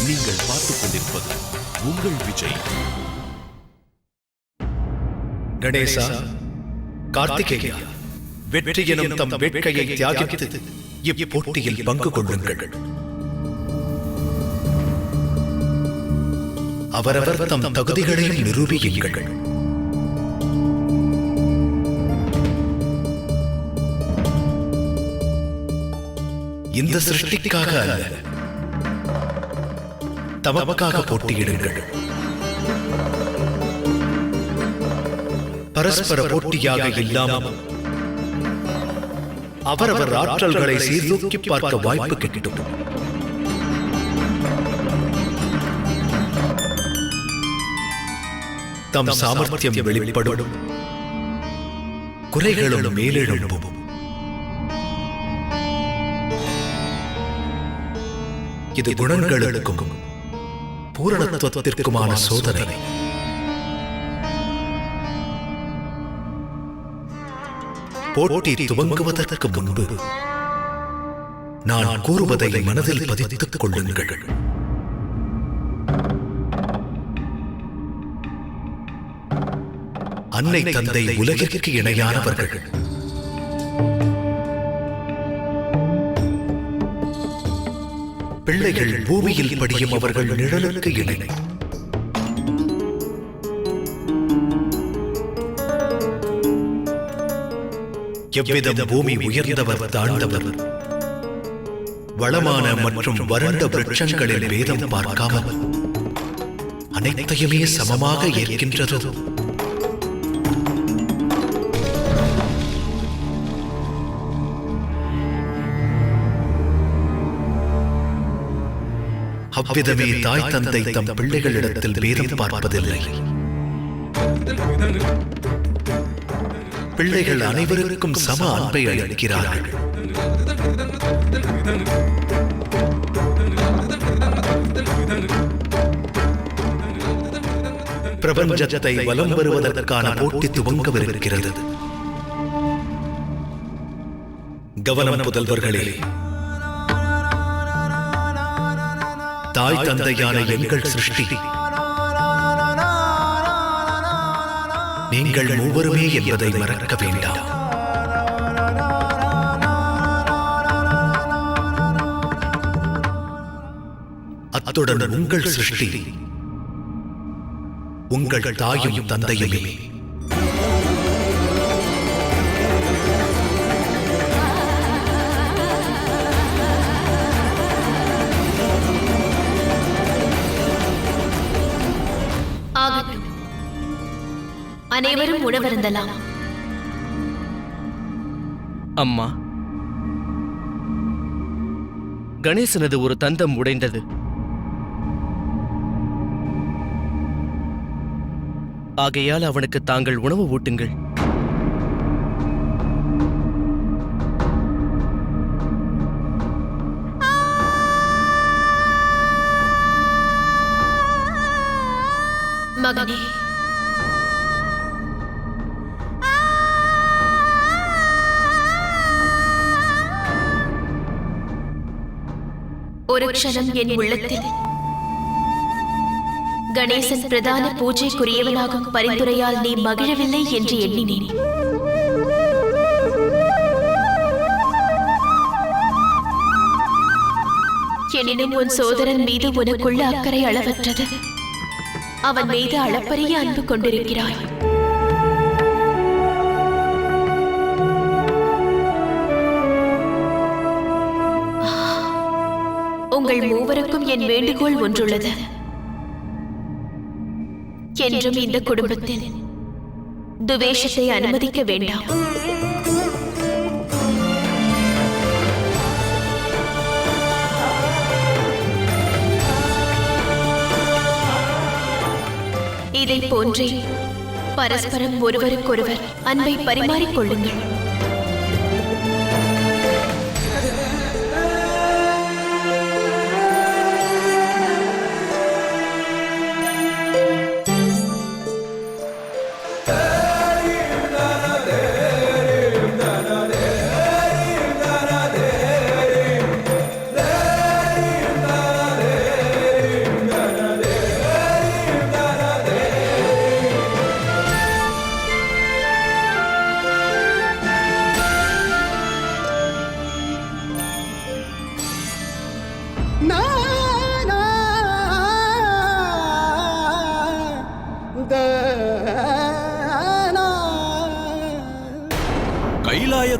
நீங்கள் பார்த்துக் கொண்டிருப்பது உங்கள் விஜய். கணேசா, கார்த்திகேயா, வெற்றி எனும் தம் வேட்கையை தியாகித்து இப்போட்டியில் பங்கு கொள்ளுங்கள். அவரவர் தம் தகுதிகளையும் நிரூபியுங்கள். இந்த சிருஷ்டிக்காக அல்ல, தமக்காக போட்டியிடுங்கள். பரஸ்பர போட்டியாக இல்லாமல் அவரவர் ஆற்றல்களை சீர்தூக்கி பார்க்க வாய்ப்பு கிட்டும். தம் சாமர்த்தியம் வெளிப்படும், குறைகளும் மேலெழும்பும். இது குணங்களுக்கும் பூரணத்துவத்திற்குமான சோதனை. போட்டி துவங்குவதற்கு முன்பு நான் கூறுவதை மனதில் பதித்துக் கொள்ளுங்கள். அன்னை தந்தை உலகிற்கு இணையானவர்கள். பிள்ளைகள் பூமியில் படியும் அவர்கள் நிழலுக்கு இணை. எவ்விதம் பூமி உயர்ந்தவர் தாழ்ந்தவர், வளமான மற்றும் வறண்ட விருட்சங்களில் வேதம் பார்க்காமல் அனைத்தையுமே சமமாக ஏற்கின்றதோ, அவ்விதமே தாய் தந்தை தம் பிள்ளைகளிடத்தில் வேதம் பார்ப்பதில்லை. பிள்ளைகள் அனைவருக்கும் சம அன்பை அளிக்கிறார்கள். பிரபஞ்சத்தை வலம் வருவதற்கான போட்டி துவங்கவிருக்கிறது. கவனம் புதல்வர்களே, தாய் தந்தையான எங்கள் சிருஷ்டி நீங்கள் மூவருமே என்பதை மறக்க வேண்டாம். அத்துடன் உங்கள் சிருஷ்டி உங்கள் தாயும் தந்தையுமே. அனைவரும் உணவருந்தலாம். அம்மா, கணேசனது ஒரு தந்தம் உடைந்தது. ஆகையால் அவனுக்கு தாங்கள் உணவு ஊட்டுங்கள். மகனே, ஒரு க்ஷணம் என் உள்ளத்தில் கணேசன் பிரதான பூஜைக்குரியவனாகும் பரிந்துரையால் நீ மகிழவில்லை என்று எண்ணினேன். எனினும் உன் சோதரன் மீது உனக்குள்ள அக்கறை அளவற்றது. அவன் மீது அளப்பரிய அன்பு கொண்டிருக்கிறாய். உங்கள் மூவருக்கும் என் வேண்டுகோள் ஒன்றுள்ளது. என்றும் இந்த குடும்பத்தில் துவேஷத்தை அனுமதிக்க வேண்டாம். இதை போன்றே பரஸ்பரம் ஒருவருக்கொருவர் அன்பை பரிமாறிக்கொள்ளுங்கள்.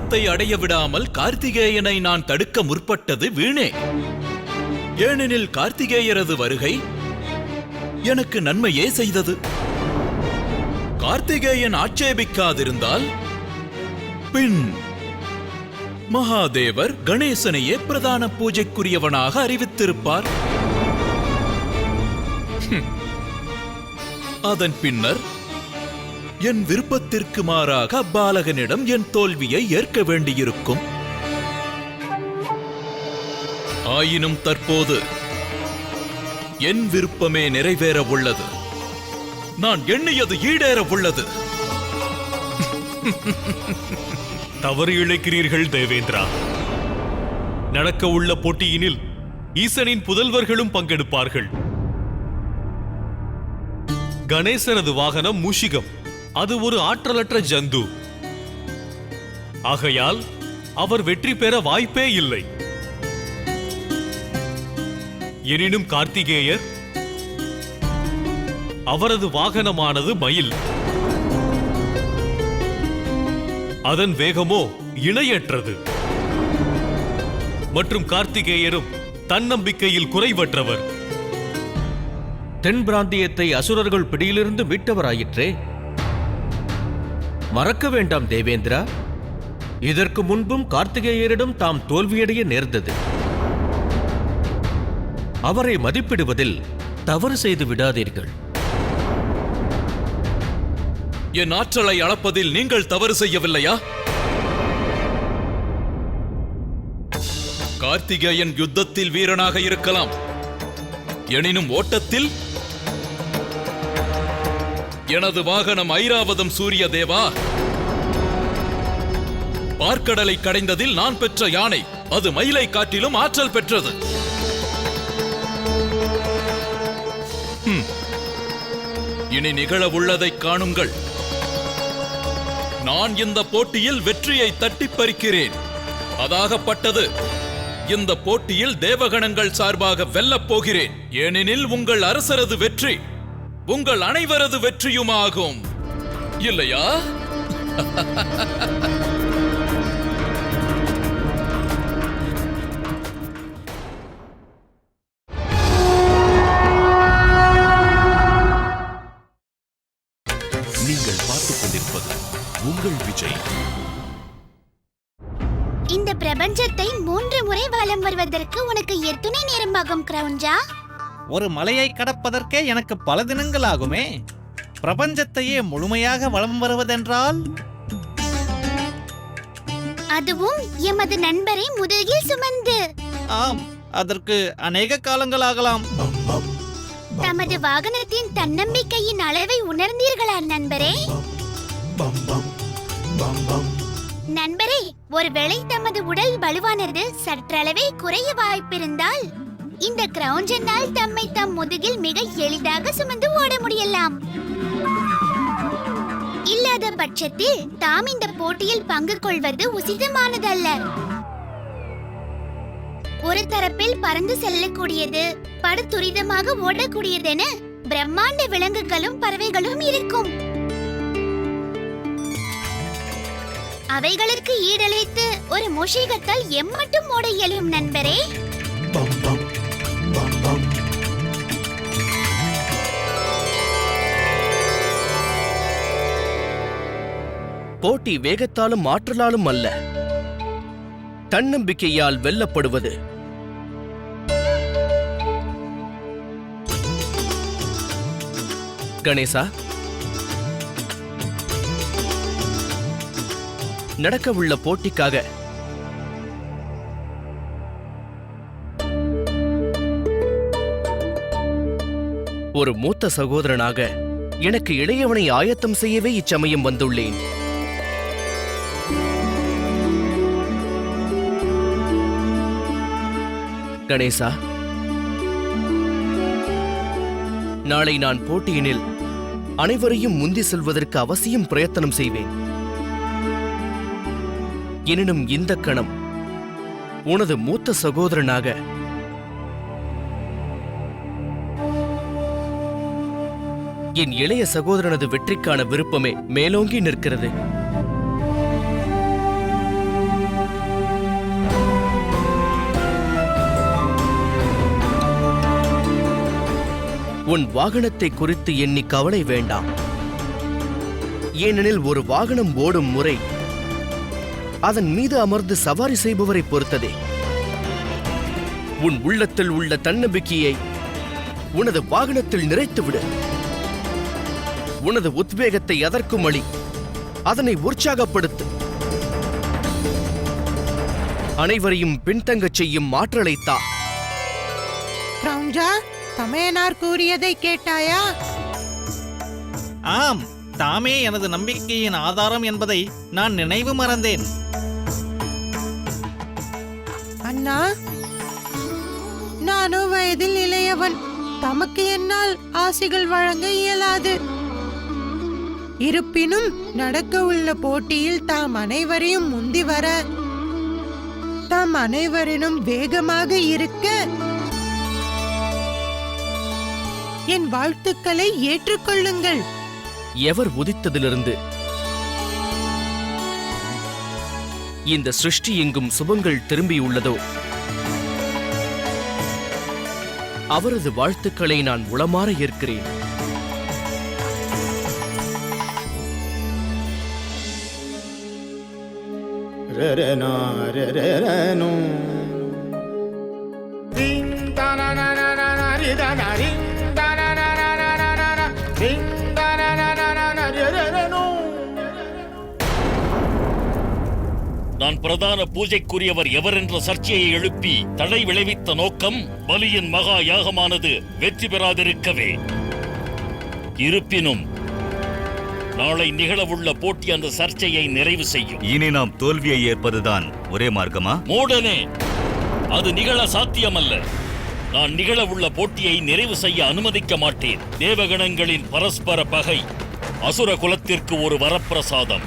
லட்சியத்தை அடைய விடாமல் கார்த்திகேயனை நான் தடுக்க முற்பட்டது வீணே. ஏனெனில் கார்த்திகேயரது வருகை எனக்கு நன்மையே செய்தது. கார்த்திகேயன் ஆட்சேபிக்காதிருந்தால் பின் மகாதேவர் கணேசனையே பிரதான பூஜைக்குரியவனாக அறிவித்திருப்பார். அதன் பின்னர் என் விருப்பத்திற்கு மாறாக அப்பாலகனிடம் என் தோல்வியை ஏற்க வேண்டியிருக்கும். ஆயினும் தற்போது என் விருப்பமே நிறைவேற உள்ளது. நான் எண்ணியது ஈடேற உள்ளது. தவறு இழைக்கிறீர்கள் தேவேந்திரா. நடக்க உள்ள போட்டியினில் ஈசனின் புதல்வர்களும் பங்கெடுப்பார்கள். கணேசனது வாகனம் மூஷிகம். அது ஒரு ஆற்றலற்ற ஜந்து. ஆகையால் அவர் வெற்றி பெற வாய்ப்பே இல்லை. எனினும் கார்த்திகேயர், அவரது வாகனமானது மயில். அதன் வேகமோ இணையற்றது. மற்றும் கார்த்திகேயரும் தன்னம்பிக்கையில் குறைவற்றவர். தென் பிராந்தியத்தை அசுரர்கள் பிடியிலிருந்து மீட்டவராயிற்றே. மறக்க வேண்டாம் தேவேந்திரா, இதற்கு முன்பும் கார்த்திகேயரிடம் தாம் தோல்வியடைய நேர்ந்தது. அவரை மதிப்பிடுவதில் தவறு செய்து விடாதீர்கள். என் ஆற்றலை அளப்பதில் நீங்கள் தவறு செய்யவில்லையா? கார்த்திகேயன் யுத்தத்தில் வீரனாக இருக்கலாம். எனினும் ஓட்டத்தில் எனது வாகனம் ஐராவதம் சூரிய தேவா. பார்க்கடலை கடைந்ததில் நான் பெற்ற யானை அது மயிலை காட்டிலும் ஆற்றல் பெற்றது. இனி நிகழ உள்ளதை காணுங்கள். நான் இந்த போட்டியில் வெற்றியை தட்டிப் பறிக்கிறேன். அதாகப்பட்டது இந்த போட்டியில் தேவகணங்கள் சார்பாக வெல்லப் போகிறேன். ஏனெனில் உங்கள் அரசரது வெற்றி உங்கள் அனைவரது வெற்றியுமாகும், இல்லையா? நீங்கள் பார்த்துக் கொண்டிருப்பது உங்கள் விஜய். இந்த பிரபஞ்சத்தை 3 முறை வலம் வருவதற்கு உனக்கு எத்தனை நேரமாகும் கிரௌஞ்சா? ஒரு மலையை கடப்பதற்கே எனக்கு பல தினங்கள் ஆகுமே. பிரபஞ்சத்தையே முழுமையாக வலம் வருவதென்றால்? அதுவும் எமது நண்பரை முதுகில் சுமந்து. ஆம், அதற்கு அநேக காலங்கள் ஆகலாம். தமது வாகனத்தின் தன்னம்பிக்கையின் அளவை உணர்ந்தீர்களா நண்பரே? நண்பரே, ஒருவேளை தமது உடல் வலுவானது சற்றளவே குறைய வாய்ப்பிருந்தால் இந்த கிரௌஞ்சனால் தம்மை தம் முதுகில் மிக எளிதாக சுமந்து ஓட முடியலாம். இல்லாத பட்சத்தில் தாம் இந்த போட்டியில் பங்கு கொள்வது உசிதமானதல்ல. ஒரு தரப்பில் பறந்து செல்லக்கூடியது, படுதுரிதமாக ஓடக்கூடியதென பிரம்மாண்ட விலங்குகளும் பறவைகளும் இருக்கும். அவைகளுக்கு ஈடளித்து ஒரு மூஷிகத்தால் எம்மட்டும் ஓட இயலும் நண்பரே. போட்டி வேகத்தாலும் ஆற்றலாலும் அல்ல, தன்னம்பிக்கையால் வெல்லப்படுவது. கணேசா, நடக்கவுள்ள போட்டிக்காக ஒரு மூத்த சகோதரனாக எனக்கு இளையவனை ஆயத்தம் செய்யவே இச்சமயம் வந்துள்ளேன். கணேசா, நாளை நான் போட்டியினில் அனைவரையும் முந்தி செல்வதற்கு அவசியம் பிரயத்தனம் செய்வேன். எனினும் இந்த கணம் உனது மூத்த சகோதரனாக என் இளைய சகோதரனது வெற்றிக்கான விருப்பமே மேலோங்கி நிற்கிறது. உன் வாகனத்தை குறித்து எண்ணி கவலை வேண்டாம். ஏனெனில் ஒரு வாகனம் ஓடும் முறை அதன் மீது அமர்ந்து சவாரி செய்பவரை பொறுத்ததே. உன் உள்ளத்தில் உள்ள தன்னம்பிக்கையை உனது வாகனத்தில் நிறைத்துவிடு. உனது உத்வேகத்தை அதற்கும் அளி. அதனை உற்சாகப்படுத்து. அனைவரையும் பின்தங்கச் செய்யும் ஆற்றலைத்தா. கிரௌஞ்சா, தமையனார் கூறியதை கேட்டாயா? ஆம், தாமே எனது நம்பிக்கையின் ஆதாரம் என்பதை நான் நினைவு மறந்தேன். அண்ணா, நானும் வயதில் இளையவன். தமக்கு என்னால் ஆசிகள் வழங்க இயலாது. இருப்பினும் நடக்க உள்ள போட்டியில் தாம் அனைவரையும் முந்தி வர, தாம் அனைவரினும் வேகமாக இருக்க என் வாழ்த்துக்களை ஏற்றுக்கொள்ளுங்கள். எவர் உதித்ததிலிருந்து இந்த சிருஷ்டி எங்கும் சுபங்கள் திரும்பியுள்ளதோ அவரது வாழ்த்துக்களை நான் உளமாற ஏற்கிறேன். நான் பிரதான பூஜைக்குரியவர் எவர் என்ற சர்ச்சையை எழுப்பி தடை விளைவித்த நோக்கம் பலியின் மகா யாகமானது வெற்றி பெறாதிருக்கவே. இருப்பினும் நாளை நிகழவுள்ள போட்டி அந்த சர்ச்சையை நிறைவு செய்யும். இனி நாம் தோல்வியை ஏற்பதுதான் ஒரே மார்க்கமா? மூடனே, அது நிகழ சாத்தியமல்ல. நான் நிகழவுள்ள போட்டியை நிறைவு செய்ய அனுமதிக்க மாட்டேன். தேவகணங்களின் பரஸ்பர பகை அசுர குலத்திற்கு ஒரு வரப்பிரசாதம்.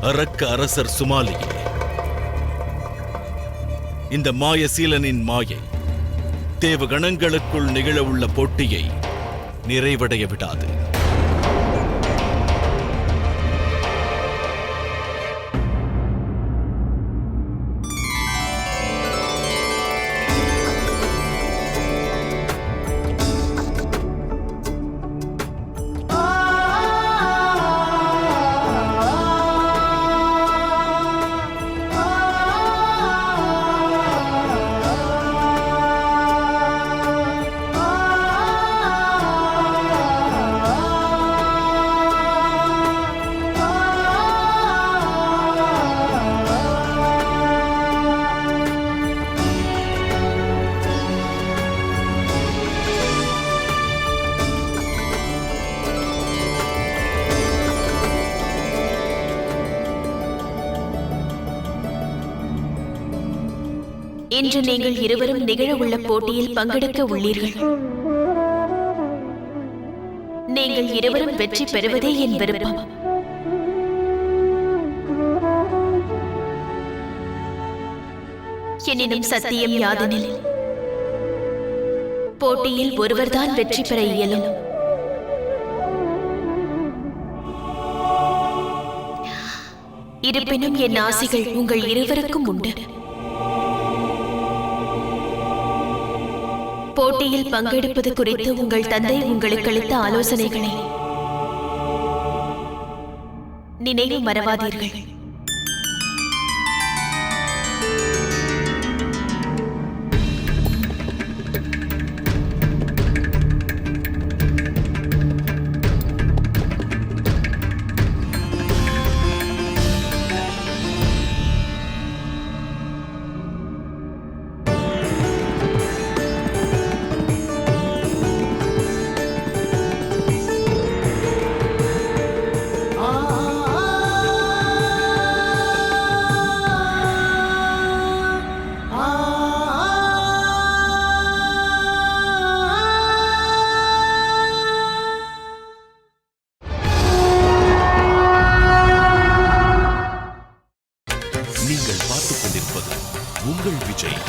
அரக்க அரசர் சுமாலியே, இந்த மாயசீலனின் மாயை தேவகணங்களுக்குள் நிகழவுள்ள போட்டியை நிறைவடைய விடாது. இன்று நீங்கள் இருவரும் நிகழ உள்ள போட்டியில் பங்கெடுக்க உள்ளீர்கள். நீங்கள் இருவரும் வெற்றி பெறுவதே என் விருப்பம். எனினும் சத்தியம் யாதெனில் போட்டியில் ஒருவர்தான் வெற்றி பெற இயலும். இருப்பினும் என் ஆசைகள் உங்கள் இருவருக்கும் உண்டு. போட்டியில் பங்கெடுப்பது குறித்து உங்கள் தந்தை உங்களுக்கு அளித்த ஆலோசனைகளை நினைவு மறவாதீர்கள். நீங்கள் பார்த்துக் கொண்டிருப்பது உங்கள் விஜய்.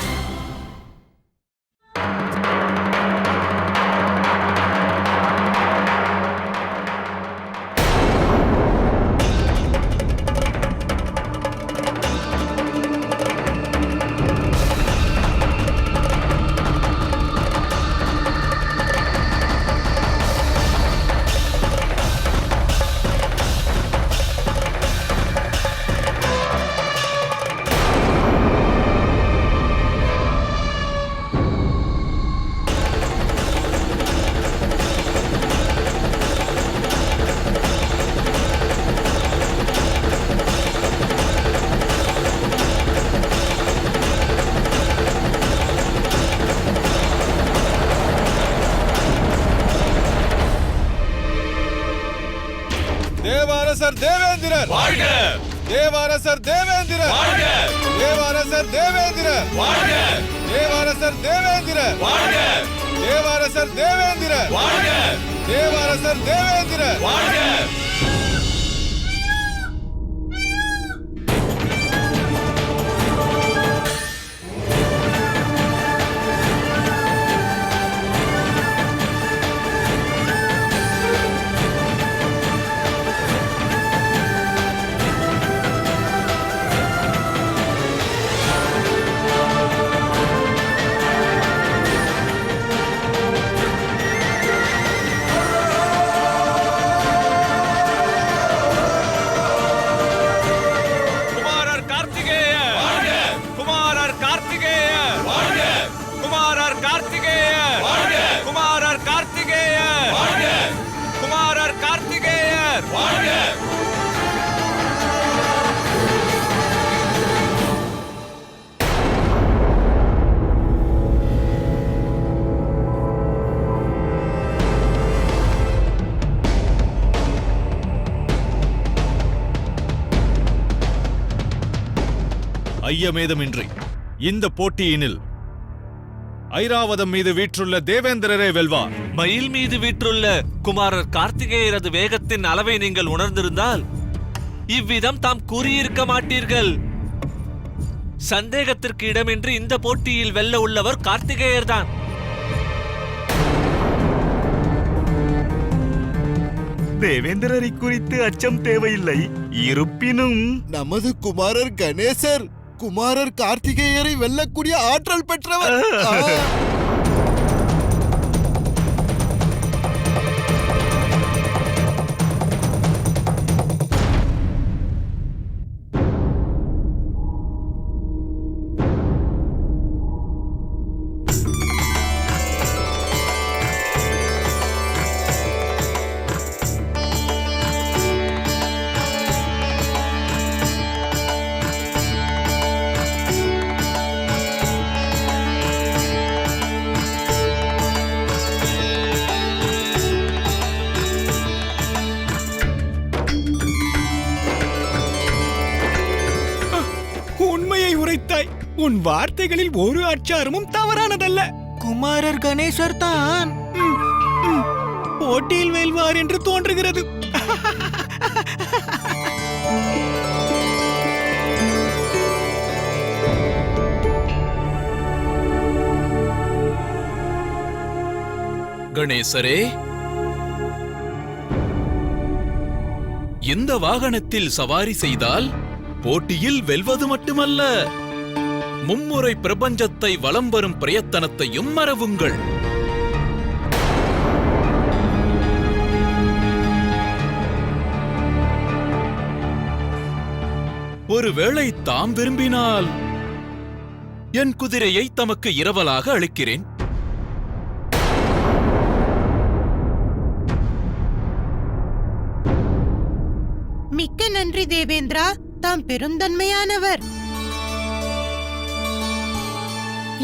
தேவரசர் தேவேந்திரர் வாழ்க! தேவரசர் தேவேந்திரர் வாழ்க! தேவரசர் தேவேந்திரர் வாழ்க! தேவரசர் தேவேந்திரர் வாழ்க! தேவரசர் தேவேந்திரர் வாழ்க! தேவரசர் தேவேந்திரர் வாழ்க! ஐயமேதமின்றி இந்த போட்டியினில் ஐராவதம் மீது வீற்றுள்ள தேவேந்திரரே வெல்வார். மயில் மீது வீற்றுள்ள குமாரர் கார்த்திகேயரது வேகத்தின் அளவை நீங்கள் உணர்ந்திருந்தால் இவ்விதம் தாம் கூறியிருக்க மாட்டீர்கள். சந்தேகத்திற்கு இடமின்றி இந்த போட்டியில் வெல்ல உள்ளவர் கார்த்திகேயர்தான். தேவேந்திரரை குறித்து அச்சம் தேவையில்லை. இருப்பினும் நமது குமாரர் கணேசர் குமாரர் கார்த்திகேயரை வெல்லக்கூடிய ஆற்றல் பெற்றவர். உன் வார்த்தைகளில் ஒரு அச்சாரமும் தவறானதல்ல. குமாரர் கணேசர் தான் போட்டியில் வெல்வார் என்று தோன்றுகிறது. கணேசரே, இந்த வாகனத்தில் சவாரி செய்தால் போட்டியில் வெல்வது மட்டுமல்ல, மும்முறை பிரபஞ்சத்தை வலம் வரும் பிரயத்தனத்தையும் மறவுங்கள். ஒருவேளை தாம் விரும்பினால் என் குதிரையை தமக்கு இரவலாக அளிக்கிறேன். மிக்க நன்றி தேவேந்திரா, தாம் பெருந்தன்மையானவர்.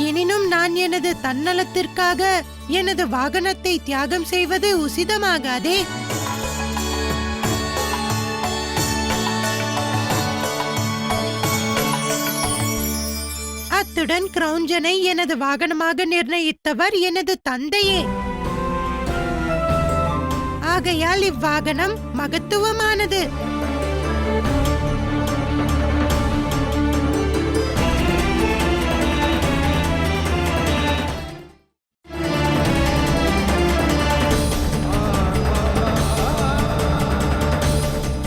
எனினும் நான் எனது தன்னலத்திற்காக எனது வாகனத்தை தியாகம் செய்வது உசிதமாகாதே. அத்துடன் கிரௌஞ்சனை எனது வாகனமாக நிர்ணயித்தவர் எனது தந்தையே. ஆகையால் இவ்வாகனம் மகத்துவமானது.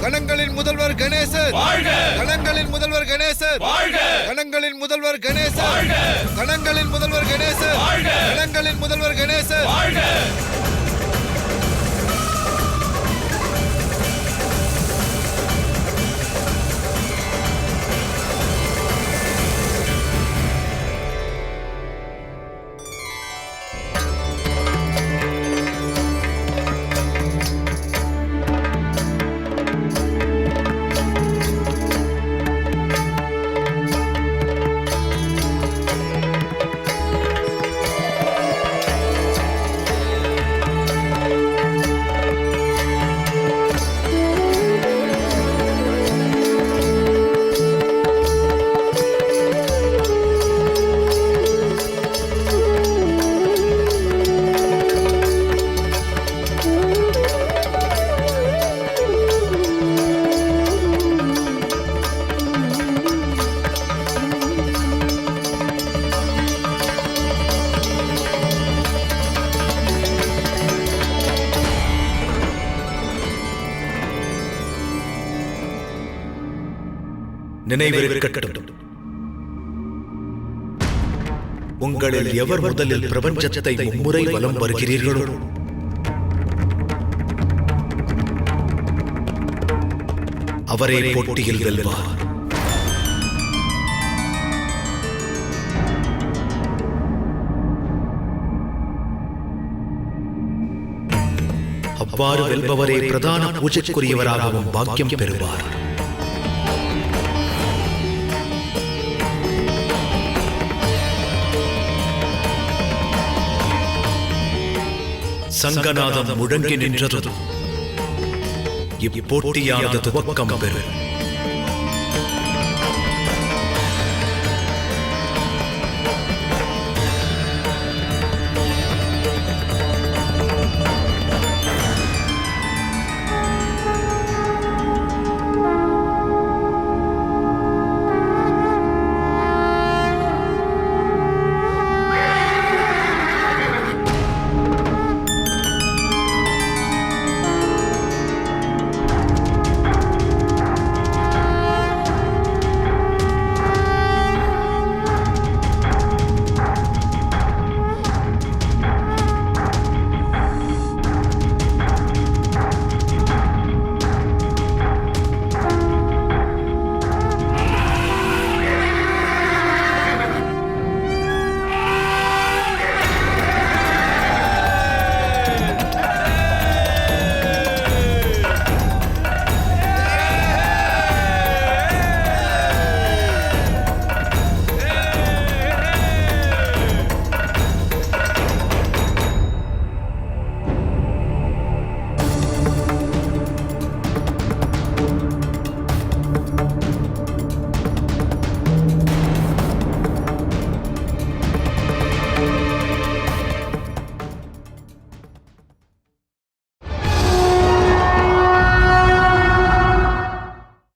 கணங்களின் முதல்வர் கணேசர் வாழ்க! கணங்களின் முதல்வர் கணேசர் வாழ்க! கணங்களின் முதல்வர் கணேசர் வாழ்க! கணங்களின் முதல்வர் கணேசர் வாழ்க! கணங்களின் முதல்வர் கணேசர் வாழ்க! நினைவிருக்கட்டும். உங்களில் எவர் முதலில் பிரபஞ்சத்தை மும்முறை வலம் வருகிறீர்களோ அவரே போட்டியில் வெல்வார். அவ்வாறு வெல்பவரே பிரதான பூஜைக்குரியவராகவும் பாக்கியம் பெறுவார். சங்கநாதம் முழங்கி நின்றதும் இப்போட்டியானது துவக்கம் பெறும்.